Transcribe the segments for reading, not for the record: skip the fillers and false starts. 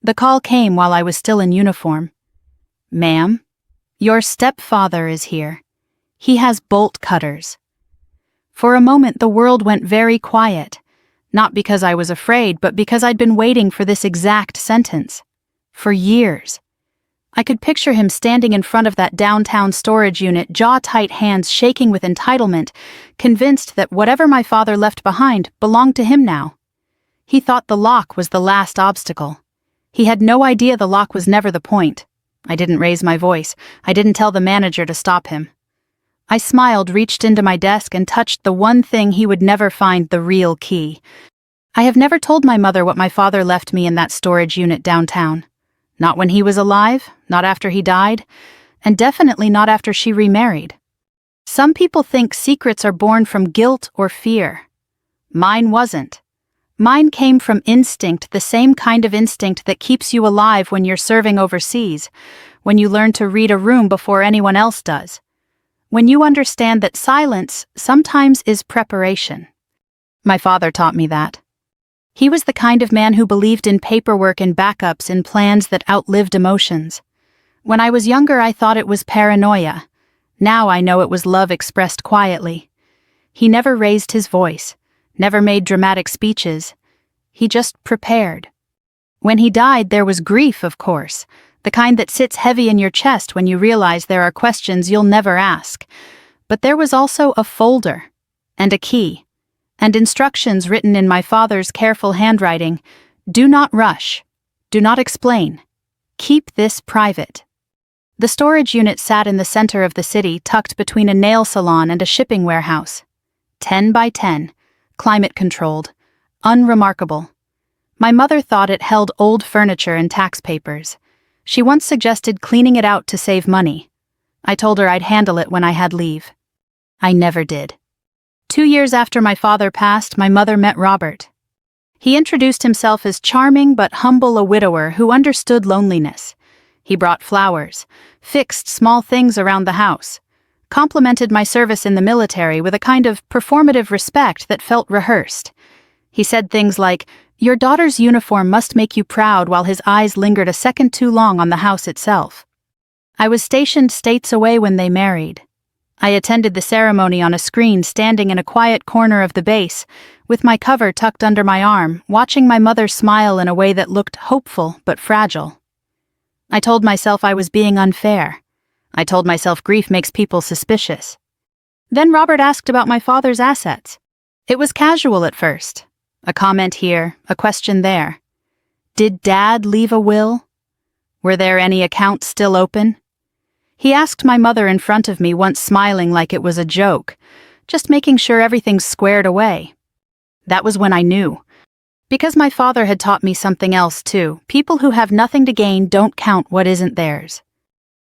The call came while I was still in uniform. "Ma'am, your stepfather is here. He has bolt cutters." For a moment the world went very quiet, not because I was afraid, but because I'd been waiting for this exact sentence. For years. I could picture him standing in front of that downtown storage unit, jaw-tight, hands shaking with entitlement, convinced that whatever my father left behind belonged to him now. He thought the lock was the last obstacle. He had no idea the lock was never the point. I didn't raise my voice. I didn't tell the manager to stop him. I smiled, reached into my desk, and touched the one thing he would never find, the real key. I have never told my mother what my father left me in that storage unit downtown. Not when he was alive, not after he died, and definitely not after she remarried. Some people think secrets are born from guilt or fear. Mine wasn't. Mine came from instinct, the same kind of instinct that keeps you alive when you're serving overseas, when you learn to read a room before anyone else does. When you understand that silence sometimes is preparation. My father taught me that. He was the kind of man who believed in paperwork and backups, in plans that outlived emotions. When I was younger, I thought it was paranoia. Now I know it was love expressed quietly. He never raised his voice, never made dramatic speeches. He just prepared. When he died, there was grief, of course, the kind that sits heavy in your chest when you realize there are questions you'll never ask. But there was also a folder, and a key, and instructions written in my father's careful handwriting. Do not rush. Do not explain. Keep this private. The storage unit sat in the center of the city, tucked between a nail salon and a shipping warehouse. 10 by 10, climate-controlled, unremarkable. My mother thought it held old furniture and tax papers. She once suggested cleaning it out to save money. I told her I'd handle it when I had leave. I never did. 2 years after my father passed, my mother met Robert. He introduced himself as charming but humble, a widower who understood loneliness. He brought flowers, fixed small things around the house, complimented my service in the military with a kind of performative respect that felt rehearsed. He said things like, "Your daughter's uniform must make you proud," while his eyes lingered a second too long on the house itself. I was stationed states away when they married. I attended the ceremony on a screen, standing in a quiet corner of the base, with my cover tucked under my arm, watching my mother smile in a way that looked hopeful but fragile. I told myself I was being unfair. I told myself grief makes people suspicious. Then Robert asked about my father's assets. It was casual at first. A comment here, a question there. Did Dad leave a will? Were there any accounts still open? He asked my mother in front of me, once smiling like it was a joke, just making sure everything's squared away. That was when I knew. Because my father had taught me something else too. People who have nothing to gain don't count what isn't theirs.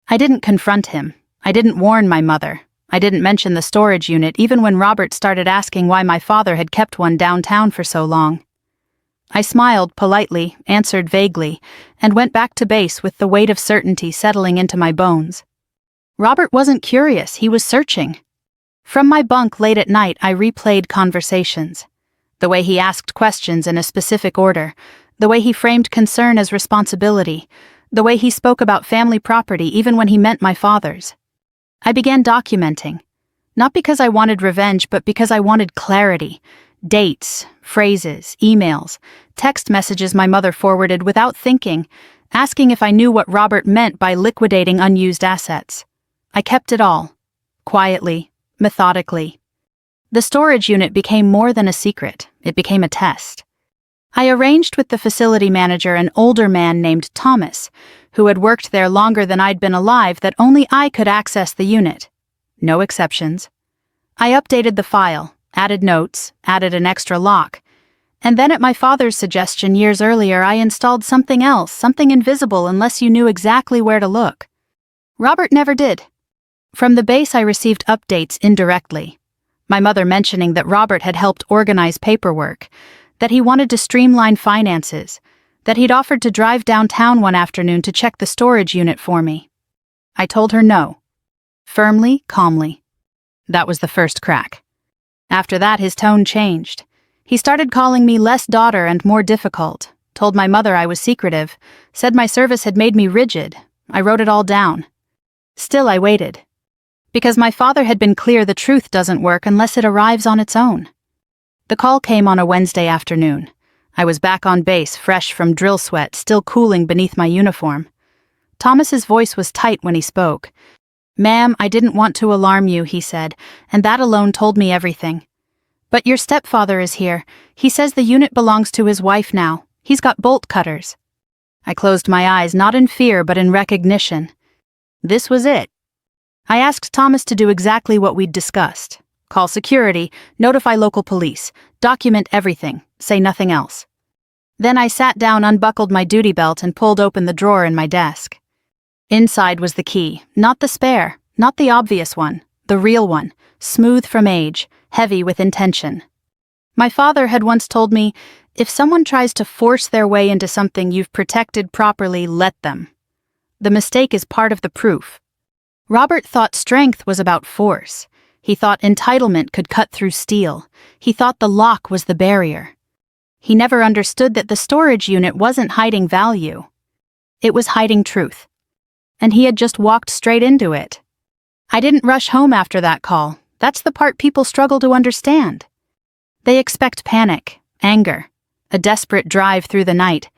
I didn't confront him. I didn't warn my mother. I didn't mention the storage unit, even when Robert started asking why my father had kept one downtown for so long. I smiled politely, answered vaguely, and went back to base with the weight of certainty settling into my bones. Robert wasn't curious, he was searching. From my bunk late at night, I replayed conversations. The way he asked questions in a specific order, the way he framed concern as responsibility, the way he spoke about family property even when he meant my father's. I began documenting, not because I wanted revenge, but because I wanted clarity. Dates, phrases, emails, text messages my mother forwarded without thinking, asking if I knew what Robert meant by liquidating unused assets. I kept it all, quietly, methodically. The storage unit became more than a secret, it became a test. I arranged with the facility manager, an older man named Thomas, who had worked there longer than I'd been alive, that only I could access the unit. No exceptions. I updated the file, added notes, added an extra lock, and then at my father's suggestion years earlier, I installed something else, something invisible unless you knew exactly where to look. Robert never did. From the base, I received updates indirectly. My mother mentioning that Robert had helped organize paperwork, that he wanted to streamline finances, that he'd offered to drive downtown one afternoon to check the storage unit for me. I told her no. Firmly, calmly. That was the first crack. After that, his tone changed. He started calling me less daughter and more difficult, told my mother I was secretive, said my service had made me rigid. I wrote it all down. Still, I waited. Because my father had been clear the truth doesn't work unless it arrives on its own. The call came on a Wednesday afternoon. I was back on base, fresh from drill sweat, still cooling beneath my uniform. Thomas's voice was tight when he spoke. "Ma'am, I didn't want to alarm you," he said, and that alone told me everything. "But your stepfather is here. He says the unit belongs to his wife now. He's got bolt cutters." I closed my eyes, not in fear but in recognition. This was it. I asked Thomas to do exactly what we'd discussed. Call security, notify local police, document everything, say nothing else. Then I sat down, unbuckled my duty belt, and pulled open the drawer in my desk. Inside was the key, not the spare, not the obvious one, the real one, smooth from age, heavy with intention. My father had once told me, if someone tries to force their way into something you've protected properly, let them. The mistake is part of the proof. Robert thought strength was about force. He thought entitlement could cut through steel. He thought the lock was the barrier. He never understood that the storage unit wasn't hiding value. It was hiding truth. And he had just walked straight into it. I didn't rush home after that call. That's the part people struggle to understand. They expect panic, anger, a desperate drive through the night.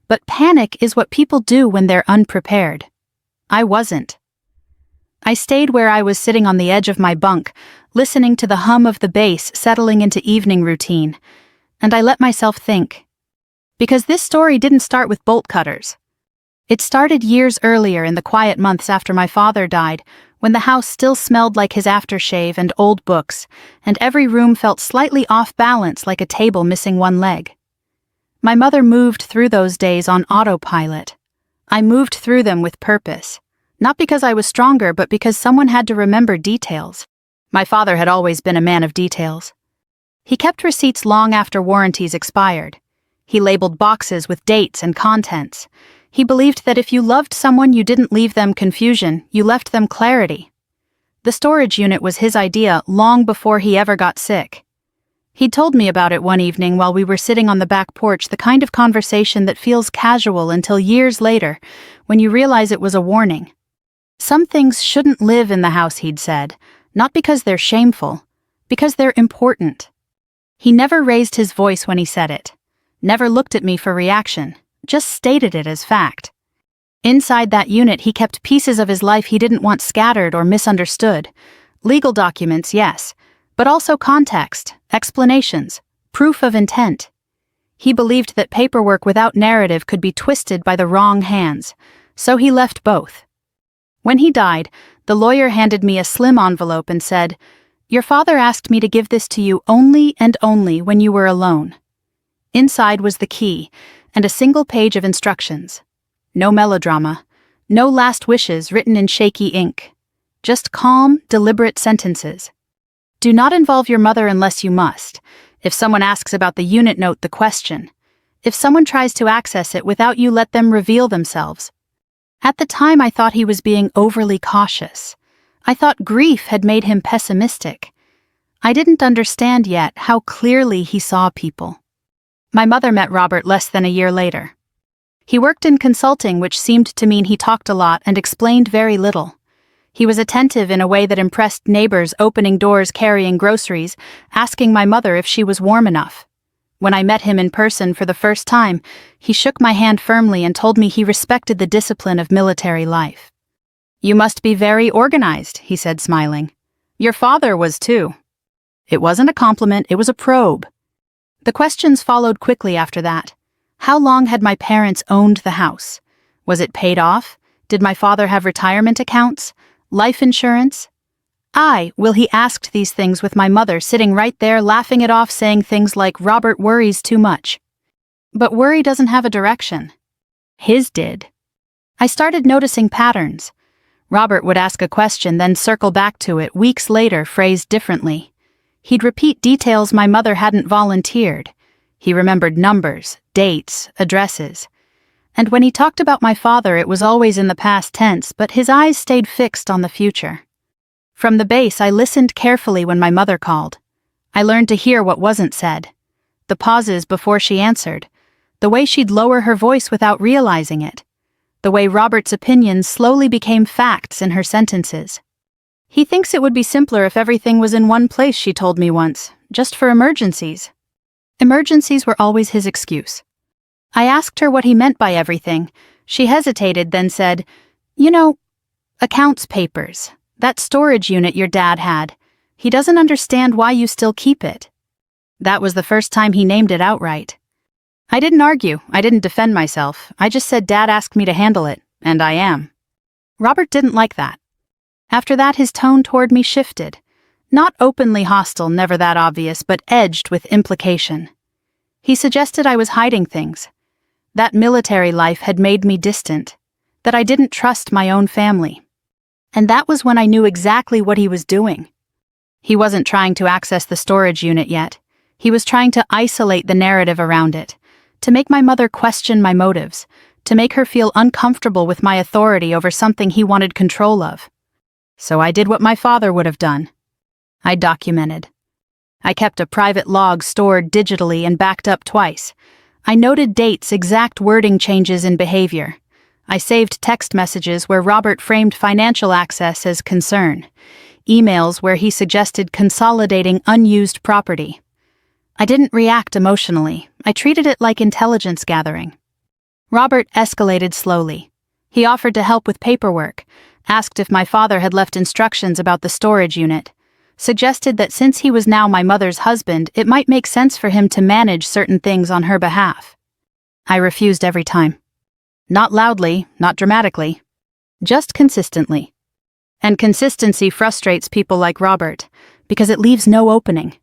But panic is what people do when they're unprepared. I wasn't. I stayed where I was sitting on the edge of my bunk, listening to the hum of the bass settling into evening routine, and I let myself think. Because this story didn't start with bolt cutters. It started years earlier, in the quiet months after my father died, when the house still smelled like his aftershave and old books, and every room felt slightly off balance, like a table missing one leg. My mother moved through those days on autopilot. I moved through them with purpose. Not because I was stronger, but because someone had to remember details. My father had always been a man of details. He kept receipts long after warranties expired. He labeled boxes with dates and contents. He believed that if you loved someone, you didn't leave them confusion, you left them clarity. The storage unit was his idea long before he ever got sick. He'd told me about it one evening while we were sitting on the back porch, the kind of conversation that feels casual until years later, when you realize it was a warning. Some things shouldn't live in the house, he'd said, not because they're shameful, because they're important. He never raised his voice when he said it, never looked at me for reaction, just stated it as fact. Inside that unit, he kept pieces of his life he didn't want scattered or misunderstood. Legal documents, yes, but also context, explanations, proof of intent. He believed that paperwork without narrative could be twisted by the wrong hands, so he left both. When he died, the lawyer handed me a slim envelope and said, "Your father asked me to give this to you only and only when you were alone." Inside was the key and a single page of instructions. No melodrama, no last wishes written in shaky ink. Just calm, deliberate sentences. Do not involve your mother unless you must. If someone asks about the unit, note the question. If someone tries to access it without you, let them reveal themselves. At the time, I thought he was being overly cautious. I thought grief had made him pessimistic. I didn't understand yet how clearly he saw people. My mother met Robert less than a year later. He worked in consulting, which seemed to mean he talked a lot and explained very little. He was attentive in a way that impressed neighbors, opening doors, carrying groceries, asking my mother if she was warm enough. When I met him in person for the first time, he shook my hand firmly and told me he respected the discipline of military life. "You must be very organized," he said, smiling. "Your father was too." It wasn't a compliment, it was a probe. The questions followed quickly after that. How long had my parents owned the house? Was it paid off? Did my father have retirement accounts? Life insurance? Will he asked these things with my mother sitting right there, laughing it off, saying things like, "Robert worries too much." But worry doesn't have a direction. His did. I started noticing patterns. Robert would ask a question, then circle back to it, weeks later, phrased differently. He'd repeat details my mother hadn't volunteered. He remembered numbers, dates, addresses. And when he talked about my father, it was always in the past tense, but his eyes stayed fixed on the future. From the base, I listened carefully when my mother called. I learned to hear what wasn't said. The pauses before she answered. The way she'd lower her voice without realizing it. The way Robert's opinions slowly became facts in her sentences. "He thinks it would be simpler if everything was in one place," she told me once, "just for emergencies." Emergencies were always his excuse. I asked her what he meant by everything. She hesitated, then said, "You know, accounts papers, that storage unit your dad had. He doesn't understand why you still keep it." That was the first time he named it outright. I didn't argue, I didn't defend myself, I just said Dad asked me to handle it, and I am. Robert didn't like that. After that, his tone toward me shifted. Not openly hostile, never that obvious, but edged with implication. He suggested I was hiding things. That military life had made me distant, that I didn't trust my own family. And that was when I knew exactly what he was doing. He wasn't trying to access the storage unit yet. He was trying to isolate the narrative around it, to make my mother question my motives, to make her feel uncomfortable with my authority over something he wanted control of. So I did what my father would have done. I documented. I kept a private log stored digitally and backed up twice. I noted dates, exact wording changes in behavior. I saved text messages where Robert framed financial access as concern, emails where he suggested consolidating unused property. I didn't react emotionally. I treated it like intelligence gathering. Robert escalated slowly. He offered to help with paperwork, asked if my father had left instructions about the storage unit, suggested that since he was now my mother's husband, it might make sense for him to manage certain things on her behalf. I refused every time. Not loudly, not dramatically, just consistently. And consistency frustrates people like Robert, because it leaves no opening.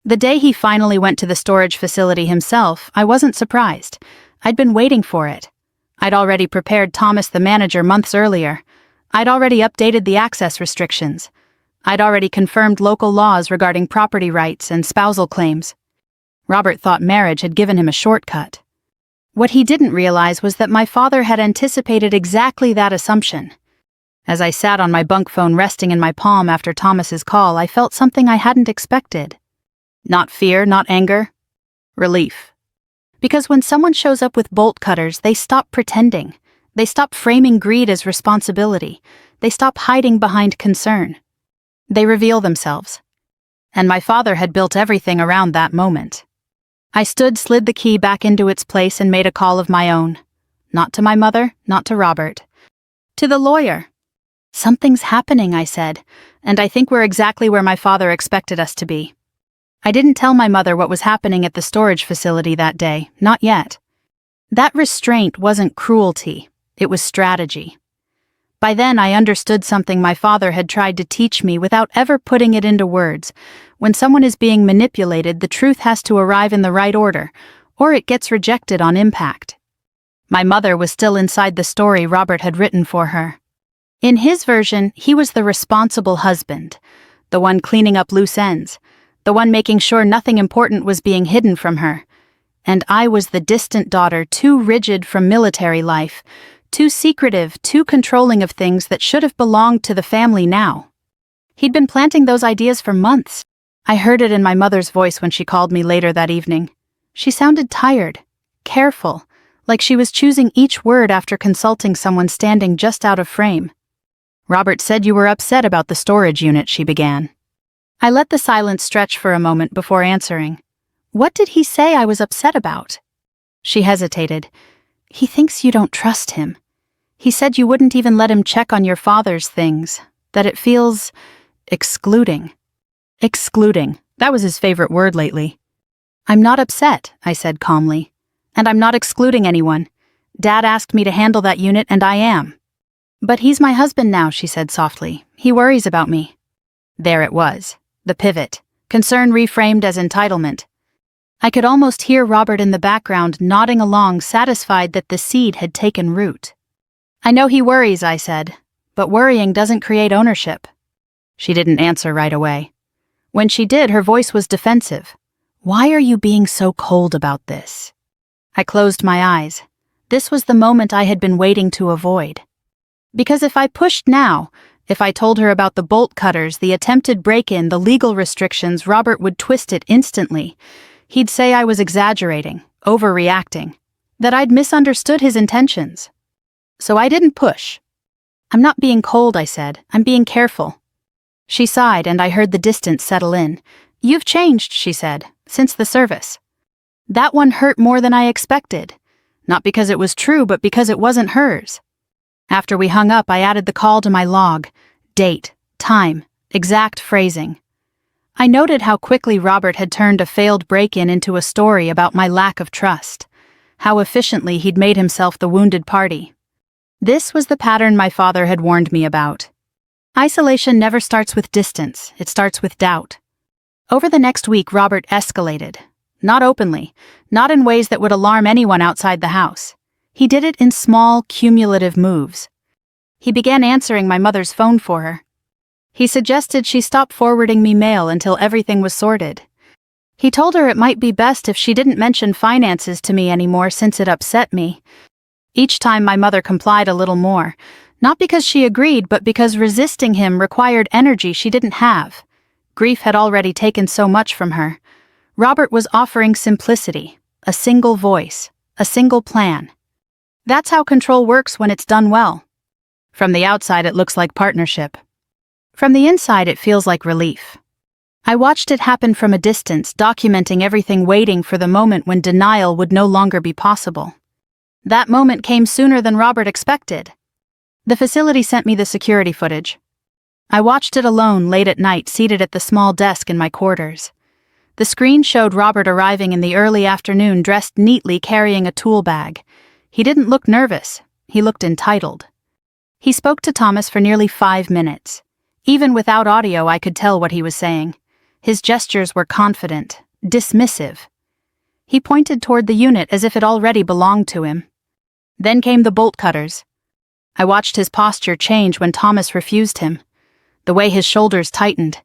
The day he finally went to the storage facility himself, I wasn't surprised. I'd been waiting for it. I'd already prepared Thomas the manager months earlier. I'd already updated the access restrictions. I'd already confirmed local laws regarding property rights and spousal claims. Robert thought marriage had given him a shortcut. What he didn't realize was that my father had anticipated exactly that assumption. As I sat on my bunk phone resting in my palm after Thomas's call, I felt something I hadn't expected. Not fear, not anger. Relief. Because when someone shows up with bolt cutters, they stop pretending. They stop framing greed as responsibility. They stop hiding behind concern. They reveal themselves. And my father had built everything around that moment. I stood, slid the key back into its place, and made a call of my own. Not to my mother, not to Robert. To the lawyer. "Something's happening," I said, "and I think we're exactly where my father expected us to be." I didn't tell my mother what was happening at the storage facility that day, not yet. That restraint wasn't cruelty, it was strategy. By then I understood something my father had tried to teach me without ever putting it into words. When someone is being manipulated, the truth has to arrive in the right order, or it gets rejected on impact. My mother was still inside the story Robert had written for her. In his version, he was the responsible husband, the one cleaning up loose ends, the one making sure nothing important was being hidden from her. And I was the distant daughter, too rigid from military life, too secretive, too controlling of things that should have belonged to the family now. He'd been planting those ideas for months. I heard it in my mother's voice when she called me later that evening. She sounded tired, careful, like she was choosing each word after consulting someone standing just out of frame. "Robert said you were upset about the storage unit," she began. I let the silence stretch for a moment before answering. "What did he say I was upset about?" She hesitated. "He thinks you don't trust him. He said you wouldn't even let him check on your father's things, that it feels excluding." Excluding. That was his favorite word lately. "I'm not upset," I said calmly. "And I'm not excluding anyone. Dad asked me to handle that unit, and I am." "But he's my husband now," she said softly. "He worries about me." There it was. The pivot. Concern reframed as entitlement. I could almost hear Robert in the background nodding along, satisfied that the seed had taken root. "I know he worries," I said, "but worrying doesn't create ownership." She didn't answer right away. When she did, her voice was defensive. "Why are you being so cold about this?" I closed my eyes. This was the moment I had been waiting to avoid. Because if I pushed now, if I told her about the bolt cutters, the attempted break-in, the legal restrictions, Robert would twist it instantly. He'd say I was exaggerating, overreacting. that I'd misunderstood his intentions. So I didn't push. "I'm not being cold," I said. "I'm being careful." She sighed, and I heard the distance settle in. "You've changed," she said, "since the service." That one hurt more than I expected. Not because it was true, but because it wasn't hers. After we hung up, I added the call to my log. Date, time, exact phrasing. I noted how quickly Robert had turned a failed break-in into a story about my lack of trust. How efficiently he'd made himself the wounded party. This was the pattern my father had warned me about. Isolation never starts with distance, it starts with doubt. Over the next week, Robert escalated. Not openly, not in ways that would alarm anyone outside the house. He did it in small, cumulative moves. He began answering my mother's phone for her. He suggested she stop forwarding me mail until everything was sorted. He told her it might be best if she didn't mention finances to me anymore since it upset me. Each time my mother complied a little more, not because she agreed, but because resisting him required energy she didn't have. Grief had already taken so much from her. Robert was offering simplicity, a single voice, a single plan. That's how control works when it's done well. From the outside, it looks like partnership. From the inside, it feels like relief. I watched it happen from a distance, documenting everything, waiting for the moment when denial would no longer be possible. That moment came sooner than Robert expected. The facility sent me the security footage. I watched it alone late at night, seated at the small desk in my quarters. The screen showed Robert arriving in the early afternoon, dressed neatly, carrying a tool bag. He didn't look nervous. He looked entitled. He spoke to Thomas for nearly 5 minutes. Even without audio, I could tell what he was saying. His gestures were confident, dismissive. He pointed toward the unit as if it already belonged to him. Then came the bolt cutters. I watched his posture change when Thomas refused him. The way his shoulders tightened,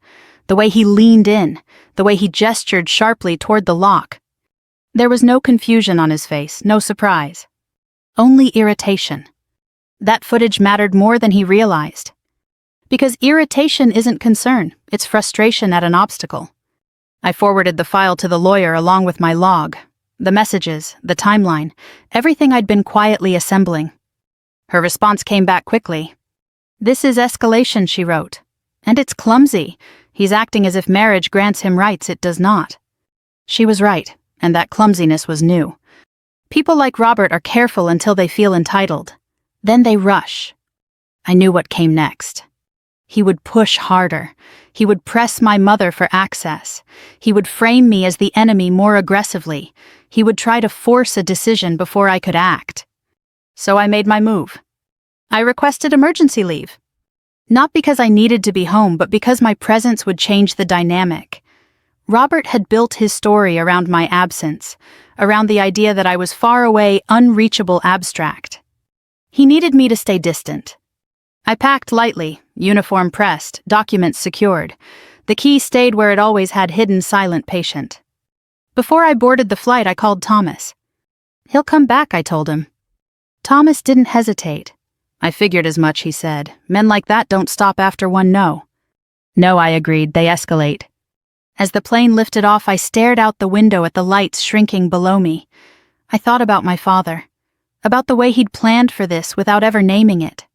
the way he leaned in, the way he gestured sharply toward the lock. There was no confusion on his face, no surprise. Only irritation. That footage mattered more than he realized. Because irritation isn't concern, it's frustration at an obstacle. I forwarded the file to the lawyer along with my log, the messages, the timeline, everything I'd been quietly assembling. Her response came back quickly. "This is escalation," she wrote. "And it's clumsy. He's acting as if marriage grants him rights it does not." She was right, and that clumsiness was new. People like Robert are careful until they feel entitled. Then they rush. I knew what came next. He would push harder. He would press my mother for access. He would frame me as the enemy more aggressively. He would try to force a decision before I could act. So I made my move. I requested emergency leave. Not because I needed to be home, but because my presence would change the dynamic. Robert had built his story around my absence, around the idea that I was far away, unreachable abstract. He needed me to stay distant. I packed lightly, uniform pressed, documents secured. The key stayed where it always had, hidden, silent patient. Before I boarded the flight, I called Thomas. "He'll come back," I told him. Thomas didn't hesitate. "I figured as much," he said. "Men like that don't stop after one no." "No," I agreed, "they escalate." As the plane lifted off, I stared out the window at the lights shrinking below me. I thought about my father, about the way he'd planned for this without ever naming it,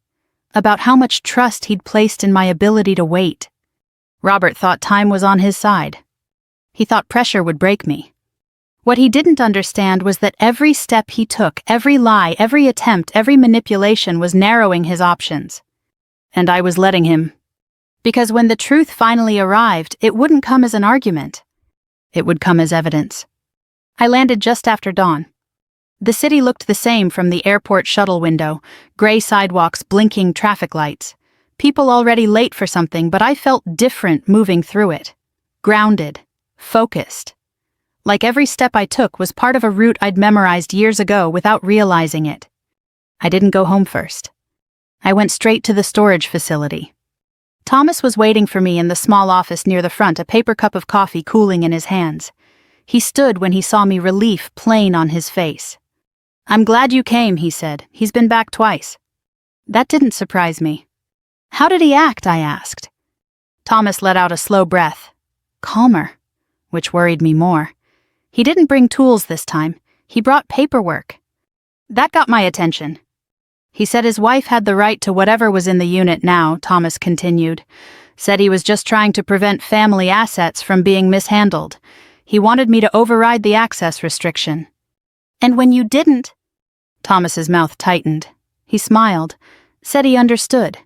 about how much trust he'd placed in my ability to wait. Robert thought time was on his side. He thought pressure would break me. What he didn't understand was that every step he took, every lie, every attempt, every manipulation was narrowing his options. And I was letting him. Because when the truth finally arrived, it wouldn't come as an argument. It would come as evidence. I landed just after dawn. The city looked the same from the airport shuttle window, gray sidewalks, blinking traffic lights. People already late for something, but I felt different moving through it. Grounded. Focused. Like every step I took was part of a route I'd memorized years ago without realizing it. I didn't go home first. I went straight to the storage facility. Thomas was waiting for me in the small office near the front, a paper cup of coffee cooling in his hands. He stood when he saw me, relief plain on his face. "I'm glad you came," he said. "He's been back twice." That didn't surprise me. "How did he act?" I asked. Thomas let out a slow breath. Calmer, which worried me more. He didn't bring tools this time. He brought paperwork. That got my attention. He said his wife had the right to whatever was in the unit now, Thomas continued. Said he was just trying to prevent family assets from being mishandled. He wanted me to override the access restriction. And when you didn't? Thomas's mouth tightened. He smiled, said he understood,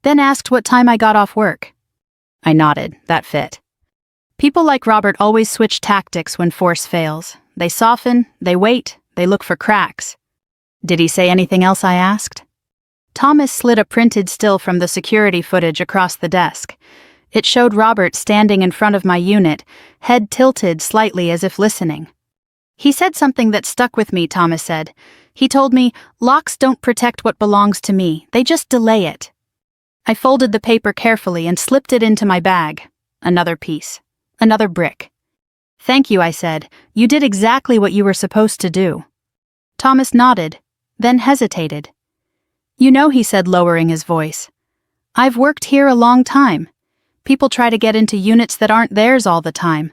then asked what time I got off work. I nodded. That fit. People like Robert always switch tactics when force fails. They soften, they wait, they look for cracks. Did he say anything else, I asked? Thomas slid a printed still from the security footage across the desk. It showed Robert standing in front of my unit, head tilted slightly as if listening. He said something that stuck with me, Thomas said. He told me, locks don't protect what belongs to me, they just delay it. I folded the paper carefully and slipped it into my bag. Another piece. Another brick. Thank you, I said. You did exactly what you were supposed to do. Thomas nodded, then hesitated. You know, he said, lowering his voice, I've worked here a long time. People try to get into units that aren't theirs all the time,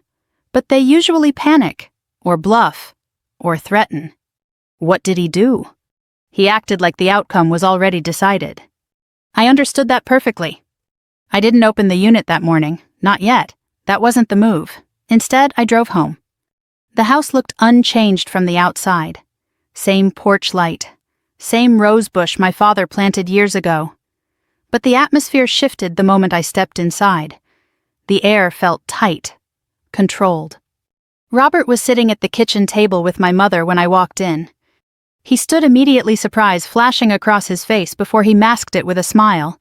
but they usually panic, or bluff, or threaten. What did he do? He acted like the outcome was already decided. I understood that perfectly. I didn't open the unit that morning, not yet. That wasn't the move. Instead, I drove home. The house looked unchanged from the outside. Same porch light. Same rose bush my father planted years ago. But the atmosphere shifted the moment I stepped inside. The air felt tight, controlled. Robert was sitting at the kitchen table with my mother when I walked in. He stood immediately surprised, flashing across his face before he masked it with a smile.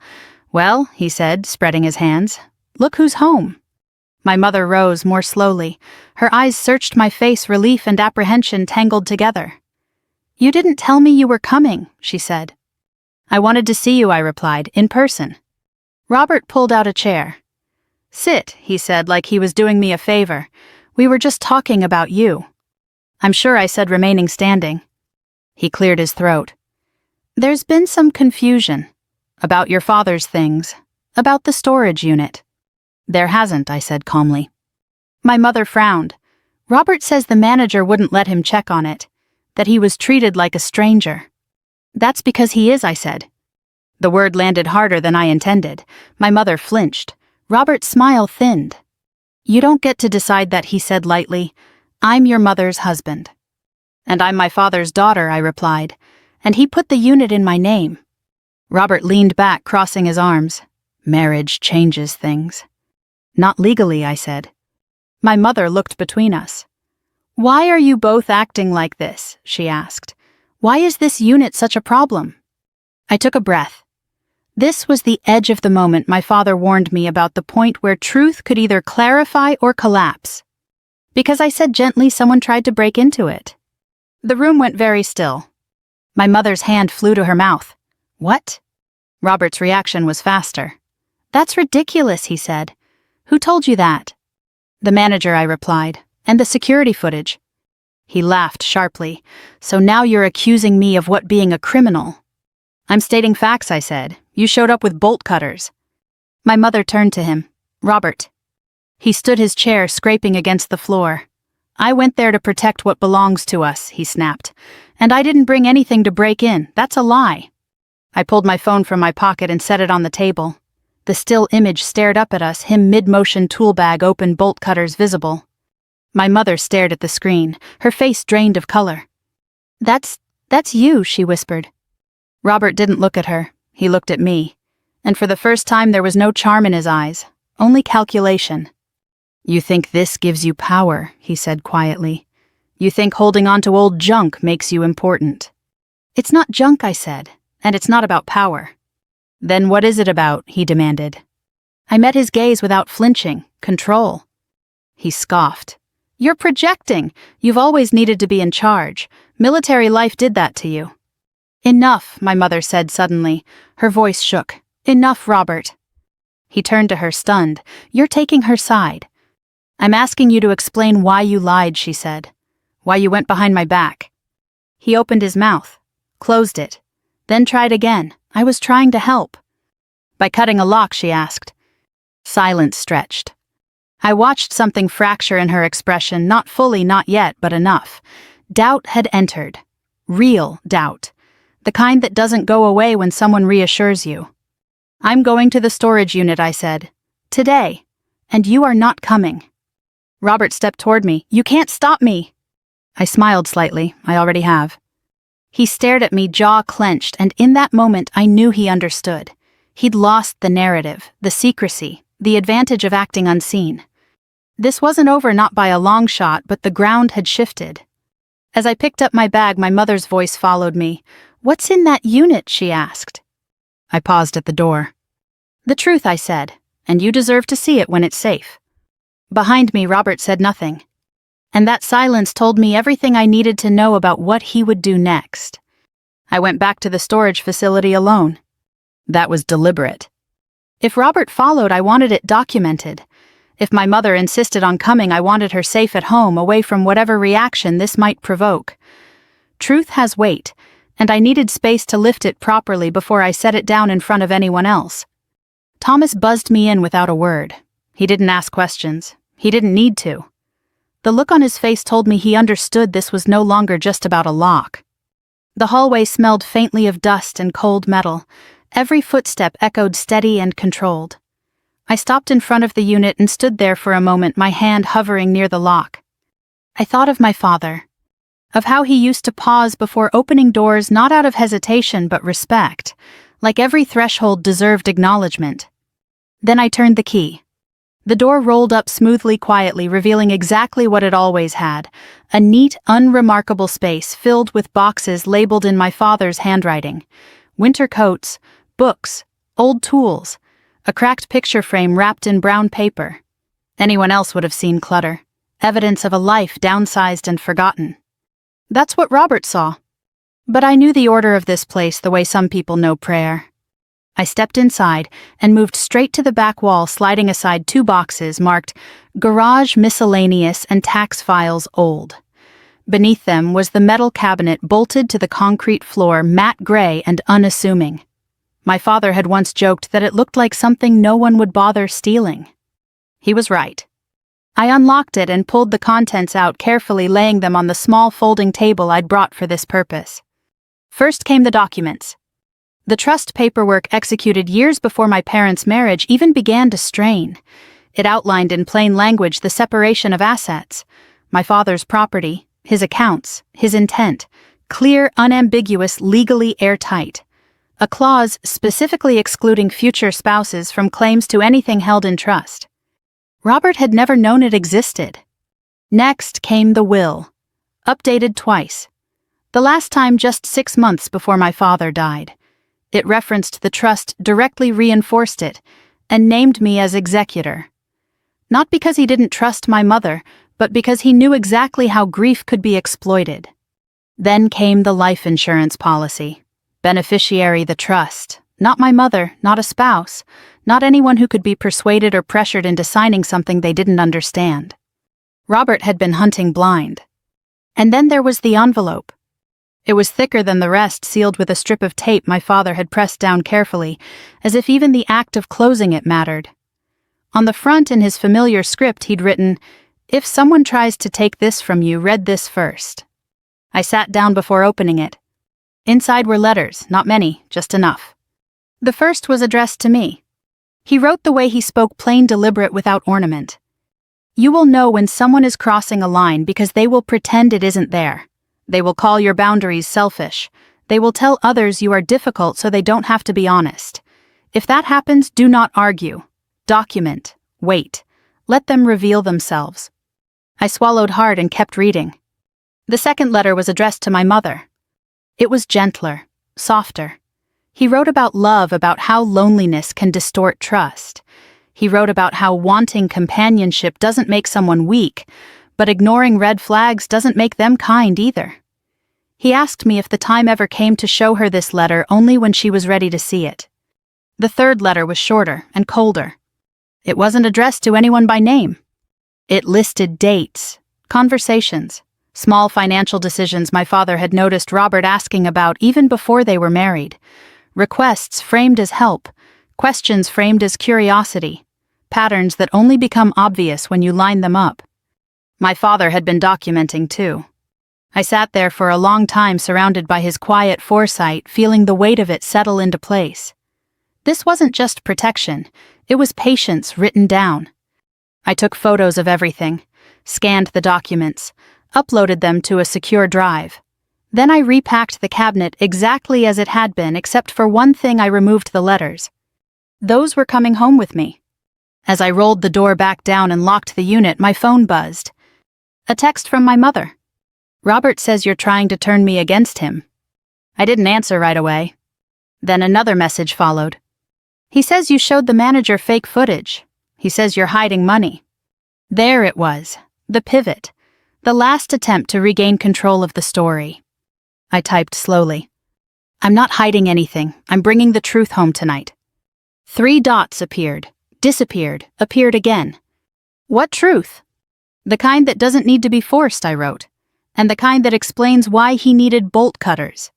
Well, he said, spreading his hands, look who's home. My mother rose more slowly. Her eyes searched my face, relief and apprehension tangled together. You didn't tell me you were coming, she said. I wanted to see you, I replied, in person. Robert pulled out a chair. Sit, he said, like he was doing me a favor. We were just talking about you. I'm sure I said, remaining standing. He cleared his throat. There's been some confusion. About your father's things. About the storage unit. There hasn't, I said calmly. My mother frowned. Robert says the manager wouldn't let him check on it. That he was treated like a stranger. That's because he is, I said. The word landed harder than I intended. My mother flinched. Robert's smile thinned. You don't get to decide that, he said lightly. I'm your mother's husband. And I'm my father's daughter, I replied. And he put the unit in my name. Robert leaned back, crossing his arms. Marriage changes things. Not legally, I said. My mother looked between us. Why are you both acting like this? She asked. Why is this unit such a problem? I took a breath. This was the edge of the moment my father warned me about, the point where truth could either clarify or collapse. Because I said gently someone tried to break into it. The room went very still. My mother's hand flew to her mouth. What? Robert's reaction was faster. That's ridiculous, he said. Who told you that? The manager, I replied, and the security footage. He laughed sharply. So now you're accusing me of what, being a criminal? I'm stating facts, I said. You showed up with bolt cutters. My mother turned to him. Robert. He stood his chair, scraping against the floor. I went there to protect what belongs to us, he snapped. And I didn't bring anything to break in. That's a lie. I pulled my phone from my pocket and set it on the table. The still image stared up at us, him mid-motion, tool bag open, bolt cutters visible. My mother stared at the screen, her face drained of color. That's you, she whispered. Robert didn't look at her. He looked at me. And for the first time there was no charm in his eyes, only calculation. You think this gives you power, he said quietly. You think holding on to old junk makes you important. It's not junk, I said, and it's not about power. Then what is it about, he demanded. I met his gaze without flinching. Control. He scoffed. You're projecting. You've always needed to be in charge. Military life did that to you. Enough, my mother said suddenly. Her voice shook. Enough, Robert. He turned to her, stunned. You're taking her side. I'm asking you to explain why you lied, she said. Why you went behind my back. He opened his mouth, closed it, then tried again. I was trying to help. By cutting a lock, she asked. Silence stretched. I watched something fracture in her expression, not fully, not yet, but enough. Doubt had entered. Real doubt. The kind that doesn't go away when someone reassures you. "I'm going to the storage unit," I said. "Today. And you are not coming." Robert stepped toward me. "You can't stop me." I smiled slightly. I already have. He stared at me, jaw clenched, and in that moment I knew he understood. He'd lost the narrative, the secrecy, the advantage of acting unseen. This wasn't over, not by a long shot, but the ground had shifted. As I picked up my bag, my mother's voice followed me. "What's in that unit?" she asked. I paused at the door. "The truth," I said, "and you deserve to see it when it's safe." Behind me, Robert said nothing. And that silence told me everything I needed to know about what he would do next. I went back to the storage facility alone. That was deliberate. If Robert followed, I wanted it documented. If my mother insisted on coming, I wanted her safe at home, away from whatever reaction this might provoke. Truth has weight, and I needed space to lift it properly before I set it down in front of anyone else. Thomas buzzed me in without a word. He didn't ask questions. He didn't need to. The look on his face told me he understood this was no longer just about a lock. The hallway smelled faintly of dust and cold metal. Every footstep echoed steady and controlled. I stopped in front of the unit and stood there for a moment, my hand hovering near the lock. I thought of my father, of how he used to pause before opening doors, not out of hesitation but respect, like every threshold deserved acknowledgement. Then I turned the key. The door rolled up smoothly, quietly, revealing exactly what it always had, a neat, unremarkable space filled with boxes labeled in my father's handwriting. Winter coats, books, old tools, a cracked picture frame wrapped in brown paper. Anyone else would have seen clutter, evidence of a life downsized and forgotten. That's what Robert saw. But I knew the order of this place the way some people know prayer. I stepped inside and moved straight to the back wall, sliding aside 2 boxes marked Garage Miscellaneous and Tax Files Old. Beneath them was the metal cabinet bolted to the concrete floor, matte gray and unassuming. My father had once joked that it looked like something no one would bother stealing. He was right. I unlocked it and pulled the contents out, carefully laying them on the small folding table I'd brought for this purpose. First came the documents. The trust paperwork executed years before my parents' marriage even began to strain. It outlined in plain language the separation of assets, my father's property, his accounts, his intent, clear, unambiguous, legally airtight. A clause specifically excluding future spouses from claims to anything held in trust. Robert had never known it existed. Next came the will, updated twice. The last time just 6 months before my father died. It referenced the trust, directly reinforced it, and named me as executor. Not because he didn't trust my mother, but because he knew exactly how grief could be exploited. Then came the life insurance policy. Beneficiary the trust. Not my mother, not a spouse, not anyone who could be persuaded or pressured into signing something they didn't understand. Robert had been hunting blind. And then there was the envelope. It was thicker than the rest, sealed with a strip of tape my father had pressed down carefully, as if even the act of closing it mattered. On the front, in his familiar script, he'd written, "If someone tries to take this from you, read this first." I sat down before opening it. Inside were letters, not many, just enough. The first was addressed to me. He wrote the way he spoke, plain, deliberate, without ornament. "You will know when someone is crossing a line because they will pretend it isn't there. They will call your boundaries selfish. They will tell others you are difficult so they don't have to be honest. If that happens, do not argue. Document. Wait. Let them reveal themselves." I swallowed hard and kept reading. The second letter was addressed to my mother. It was gentler, softer. He wrote about love, about how loneliness can distort trust. He wrote about how wanting companionship doesn't make someone weak, but ignoring red flags doesn't make them kind either. He asked me if the time ever came to show her this letter only when she was ready to see it. The third letter was shorter and colder. It wasn't addressed to anyone by name. It listed dates, conversations, small financial decisions my father had noticed Robert asking about even before they were married, requests framed as help, questions framed as curiosity, patterns that only become obvious when you line them up. My father had been documenting too. I sat there for a long time surrounded by his quiet foresight, feeling the weight of it settle into place. This wasn't just protection, it was patience written down. I took photos of everything, scanned the documents, uploaded them to a secure drive. Then I repacked the cabinet exactly as it had been, except for one thing: I removed the letters. Those were coming home with me. As I rolled the door back down and locked the unit, my phone buzzed. A text from my mother. "Robert says you're trying to turn me against him." I didn't answer right away. Then another message followed. "He says you showed the manager fake footage. He says you're hiding money." There it was, the pivot, the last attempt to regain control of the story. I typed slowly. "I'm not hiding anything. I'm bringing the truth home tonight." 3 dots appeared, disappeared, appeared again. "What truth?" "The kind that doesn't need to be forced," I wrote, "and the kind that explains why he needed bolt cutters."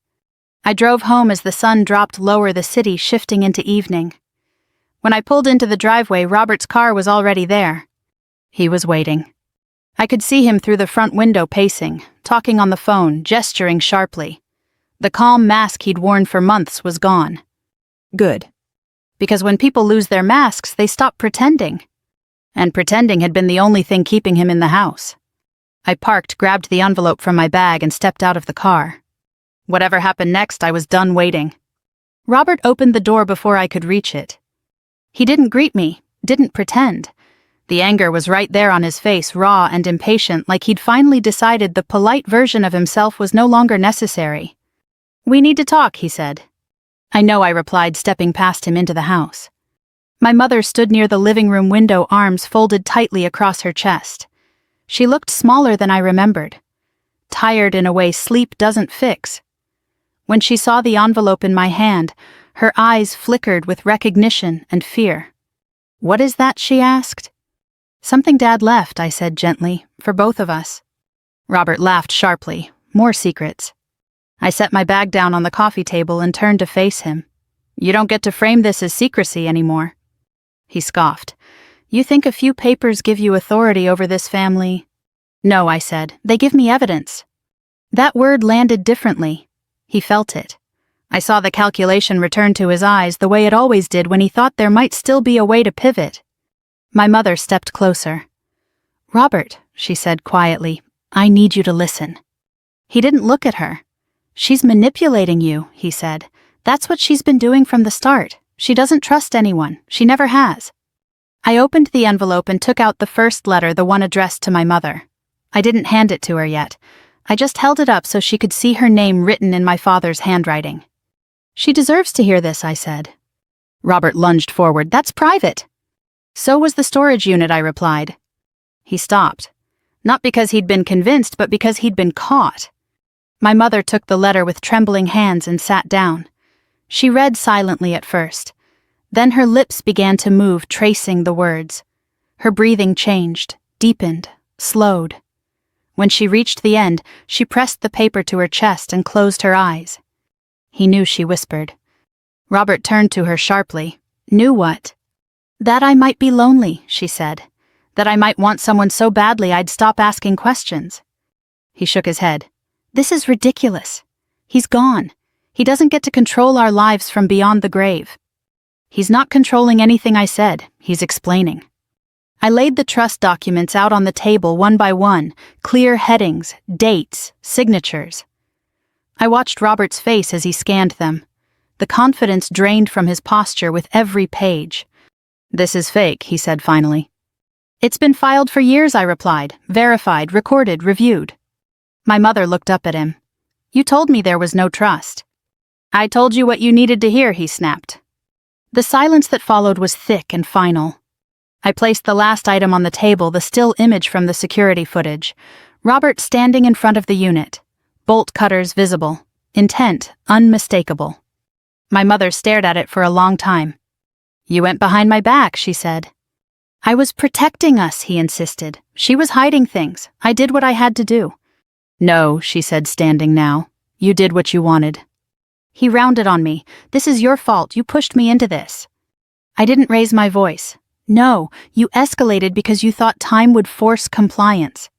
I drove home as the sun dropped lower, the city shifting into evening. When I pulled into the driveway, Robert's car was already there. He was waiting. I could see him through the front window, pacing, talking on the phone, gesturing sharply. The calm mask he'd worn for months was gone. Good. Because when people lose their masks, they stop pretending. And pretending had been the only thing keeping him in the house. I parked, grabbed the envelope from my bag, and stepped out of the car. Whatever happened next, I was done waiting. Robert opened the door before I could reach it. He didn't greet me, didn't pretend. The anger was right there on his face, raw and impatient, like he'd finally decided the polite version of himself was no longer necessary. "We need to talk," he said. "I know," I replied, stepping past him into the house. My mother stood near the living room window, arms folded tightly across her chest. She looked smaller than I remembered. Tired in a way sleep doesn't fix. When she saw the envelope in my hand, her eyes flickered with recognition and fear. "What is that?" she asked. "Something Dad left," I said gently, "for both of us." Robert laughed sharply. More secrets. I set my bag down on the coffee table and turned to face him. "You don't get to frame this as secrecy anymore." He scoffed. "You think a few papers give you authority over this family?" "No," I said. "They give me evidence." That word landed differently. He felt it. I saw the calculation return to his eyes the way it always did when he thought there might still be a way to pivot. My mother stepped closer. "Robert," she said quietly, "I need you to listen." He didn't look at her. "She's manipulating you," he said. "That's what she's been doing from the start. She doesn't trust anyone. She never has." I opened the envelope and took out the first letter, the one addressed to my mother. I didn't hand it to her yet. I just held it up so she could see her name written in my father's handwriting. "She deserves to hear this," I said. Robert lunged forward. "That's private." "So was the storage unit," I replied. He stopped. Not because he'd been convinced, but because he'd been caught. My mother took the letter with trembling hands and sat down. She read silently at first. Then her lips began to move, tracing the words. Her breathing changed, deepened, slowed. When she reached the end, she pressed the paper to her chest and closed her eyes. He knew she whispered. Robert turned to her sharply. "Knew what?" "That I might be lonely," she said. "That I might want someone so badly I'd stop asking questions." He shook his head. "This is ridiculous. He's gone. He doesn't get to control our lives from beyond the grave." "He's not controlling anything," I said. "He's explaining." I laid the trust documents out on the table one by one, clear headings, dates, signatures. I watched Robert's face as he scanned them. The confidence drained from his posture with every page. "This is fake," he said finally. "It's been filed for years," I replied. "Verified, recorded, reviewed." My mother looked up at him. "You told me there was no trust." "I told you what you needed to hear," he snapped. The silence that followed was thick and final. I placed the last item on the table, the still image from the security footage. Robert standing in front of the unit. Bolt cutters visible. Intent unmistakable. My mother stared at it for a long time. "You went behind my back," she said. "I was protecting us," he insisted. "She was hiding things. I did what I had to do." "No," she said, standing now. "You did what you wanted." He rounded on me. "This is your fault. You pushed me into this." I didn't raise my voice. "No, you escalated because you thought time would force compliance."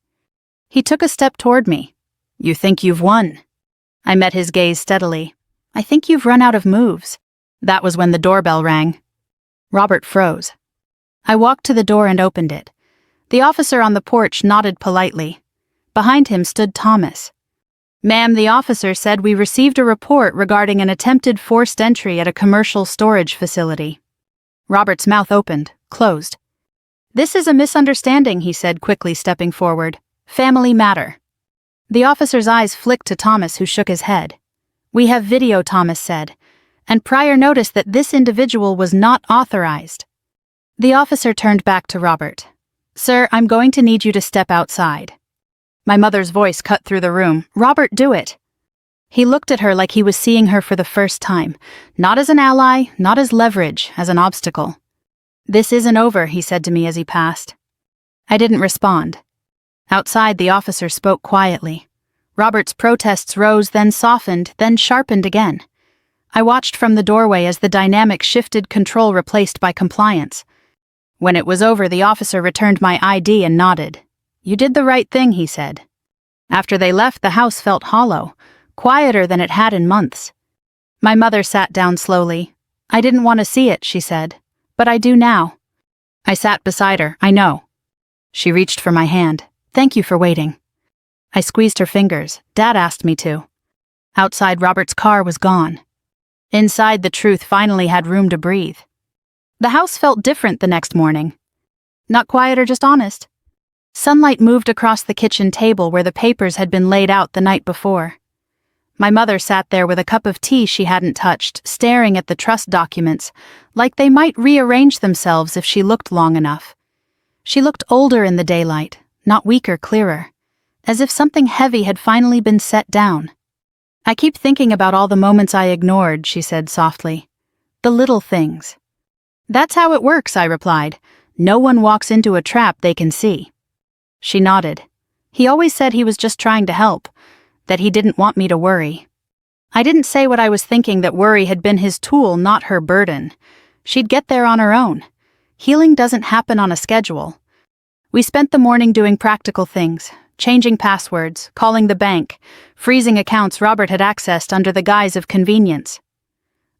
He took a step toward me. You think you've won? I met his gaze steadily. I think you've run out of moves. That was when the doorbell rang. Robert froze. I walked to the door and opened it. The officer on the porch nodded politely. Behind him stood Thomas. Ma'am, the officer said we received a report regarding an attempted forced entry at a commercial storage facility. Robert's mouth opened, closed. This is a misunderstanding, he said, quickly stepping forward. Family matter. The officer's eyes flicked to Thomas, who shook his head. We have video, Thomas said, and prior notice that this individual was not authorized. The officer turned back to Robert. Sir, I'm going to need you to step outside. My mother's voice cut through the room. Robert, do it. He looked at her like he was seeing her for the first time, not as an ally, not as leverage, as an obstacle. This isn't over, he said to me as he passed. I didn't respond. Outside, the officer spoke quietly. Robert's protests rose, then softened, then sharpened again. I watched from the doorway as the dynamic shifted, control replaced by compliance. When it was over, the officer returned my ID and nodded. You did the right thing, he said. After they left, the house felt hollow, quieter than it had in months. My mother sat down slowly. I didn't want to see it, she said, but I do now. I sat beside her. I know. She reached for my hand. Thank you for waiting. I squeezed her fingers. Dad asked me to. Outside, Robert's car was gone. Inside, the truth finally had room to breathe. The house felt different the next morning. Not quiet or just honest. Sunlight moved across the kitchen table where the papers had been laid out the night before. My mother sat there with a cup of tea she hadn't touched, staring at the trust documents, like they might rearrange themselves if she looked long enough. She looked older in the daylight, not weaker, clearer, as if something heavy had finally been set down. I keep thinking about all the moments I ignored, she said softly. The little things. That's how it works, I replied. No one walks into a trap they can see. She nodded. He always said he was just trying to help, that he didn't want me to worry. I didn't say what I was thinking, that worry had been his tool, not her burden. She'd get there on her own. Healing doesn't happen on a schedule. We spent the morning doing practical things, changing passwords, calling the bank, freezing accounts Robert had accessed under the guise of convenience.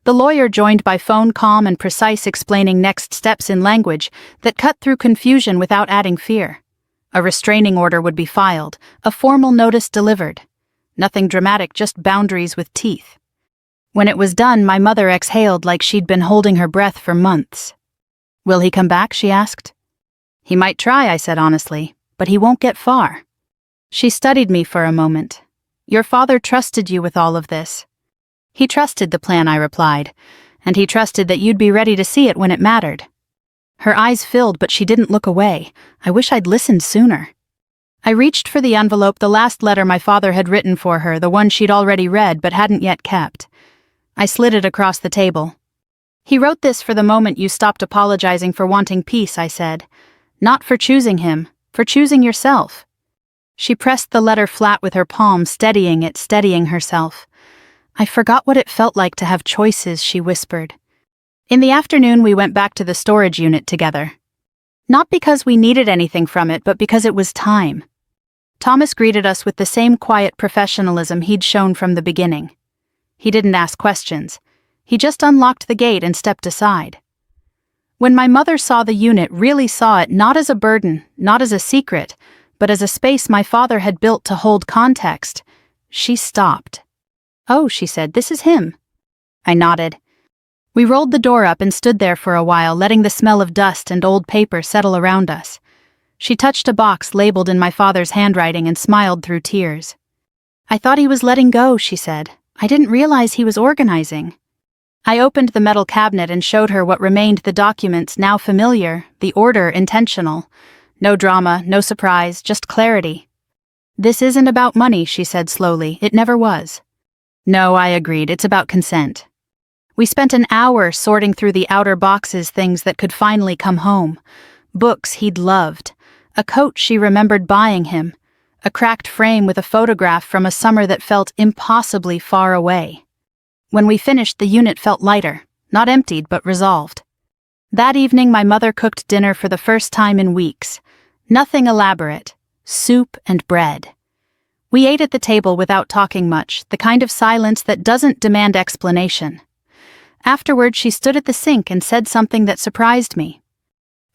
The lawyer joined by phone, calm and precise, explaining next steps in language that cut through confusion without adding fear. A restraining order would be filed, a formal notice delivered. Nothing dramatic, just boundaries with teeth. When it was done, my mother exhaled like she'd been holding her breath for months. Will he come back? She asked. He might try, I said honestly, but he won't get far. She studied me for a moment. Your father trusted you with all of this. He trusted the plan, I replied, and he trusted that you'd be ready to see it when it mattered. Her eyes filled, but she didn't look away. I wish I'd listened sooner. I reached for the envelope, the last letter my father had written for her, the one she'd already read but hadn't yet kept. I slid it across the table. He wrote this for the moment you stopped apologizing for wanting peace, I said. Not for choosing him, for choosing yourself. She pressed the letter flat with her palm, steadying it, steadying herself. I forgot what it felt like to have choices, she whispered. In the afternoon, we went back to the storage unit together. Not because we needed anything from it, but because it was time. Thomas greeted us with the same quiet professionalism he'd shown from the beginning. He didn't ask questions. He just unlocked the gate and stepped aside. When my mother saw the unit, really saw it not as a burden, not as a secret, but as a space my father had built to hold context, she stopped. Oh, she said, this is him. I nodded. We rolled the door up and stood there for a while, letting the smell of dust and old paper settle around us. She touched a box labeled in my father's handwriting and smiled through tears. I thought he was letting go, she said. I didn't realize he was organizing. I opened the metal cabinet and showed her what remained, the documents, now familiar, the order intentional. No drama, no surprise, just clarity. This isn't about money, she said slowly. It never was. No, I agreed. It's about consent. We spent an hour sorting through the outer boxes, things that could finally come home. Books he'd loved. A coat she remembered buying him. A cracked frame with a photograph from a summer that felt impossibly far away. When we finished, the unit felt lighter, not emptied but resolved. That evening, my mother cooked dinner for the first time in weeks. Nothing elaborate. Soup and bread. We ate at the table without talking much, the kind of silence that doesn't demand explanation. Afterward, she stood at the sink and said something that surprised me.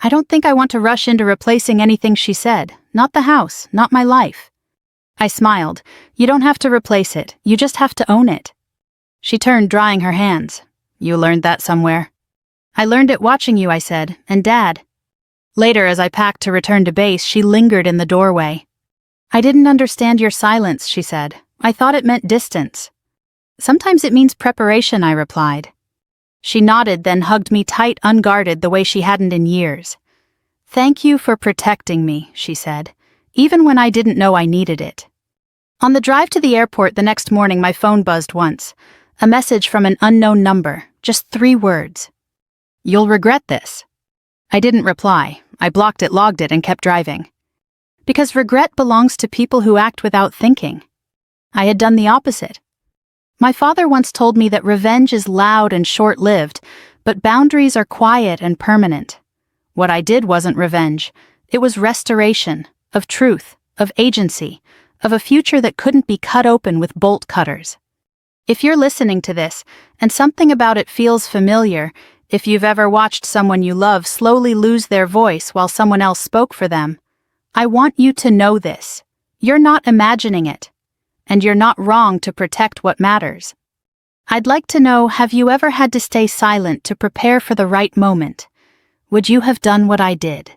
I don't think I want to rush into replacing anything she said. Not the house, not my life. I smiled. You don't have to replace it, you just have to own it. She turned, drying her hands. You learned that somewhere. I learned it watching you, I said, and Dad. Later, as I packed to return to base, she lingered in the doorway. I didn't understand your silence, she said. I thought it meant distance. Sometimes it means preparation, I replied. She nodded, then hugged me tight, unguarded, the way she hadn't in years. Thank you for protecting me, she said, even when I didn't know I needed it. On the drive to the airport the next morning, my phone buzzed once. A message from an unknown number, just 3 words. You'll regret this. I didn't reply. I blocked it, logged it, and kept driving. Because regret belongs to people who act without thinking. I had done the opposite. My father once told me that revenge is loud and short-lived, but boundaries are quiet and permanent. What I did wasn't revenge. It was restoration, of truth, of agency, of a future that couldn't be cut open with bolt cutters. If you're listening to this, and something about it feels familiar, if you've ever watched someone you love slowly lose their voice while someone else spoke for them, I want you to know this. You're not imagining it. And you're not wrong to protect what matters. I'd like to know, have you ever had to stay silent to prepare for the right moment? Would you have done what I did?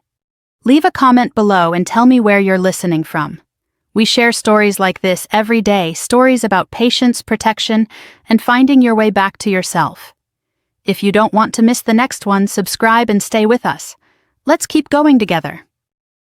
Leave a comment below and tell me where you're listening from. We share stories like this every day, stories about patience, protection, and finding your way back to yourself. If you don't want to miss the next one, subscribe and stay with us. Let's keep going together.